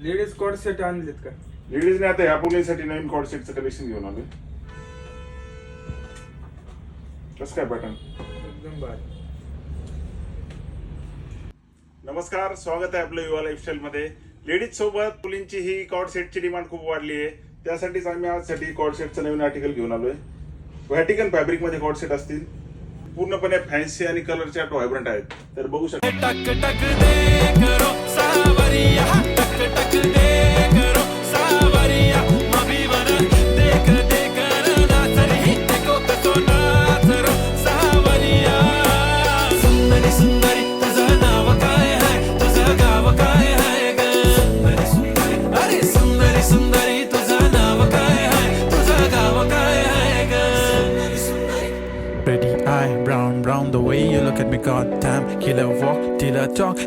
Ladies cord set आणलेत का? लेडीजने आता ह्या मुलींसाठी नवीन कॉर्ड सेटचं कलेक्शन घेऊन आलोय. कसं काय पॅटर्न? एकदम भारी. नमस्कार, स्वागत आहे आपलं युवा लाईफस्टाईल मध्ये. लेडीज सोबत मुलींची ही कॉर्ड सेटची डिमांड खूप वाढली आहे. त्यासाठीच आम्ही आजसाठी कॉर्ड सेटचं नवीन आर्टिकल घेऊन आलोय. व्हॅटिकन फॅब्रिक मध्ये कॉर्ड सेट असतील. पूर्णपणे फॅन्सी आणि कलर चार्ट व्हायब्रंट आहेत. तर बघू शकता. टक टक दे करो सावरिया, टक टक दे करो सावरिया, मभी वर देख देख नाचरी, देखो कसो नाचरो सावरिया. सुंदरी सुंदरी तुझं नाव काय आहे, तुझं गाव काय आहे ग? सुंदरी सुंदरी, अरे सुंदरी सुंदरी तुझं नाव काय आहे, तुझं गाव काय आहे ग? सुंदरी सुंदरी. Pretty eye, brown, brown, the way you look at me, goddamn. Killer walk, till I talk.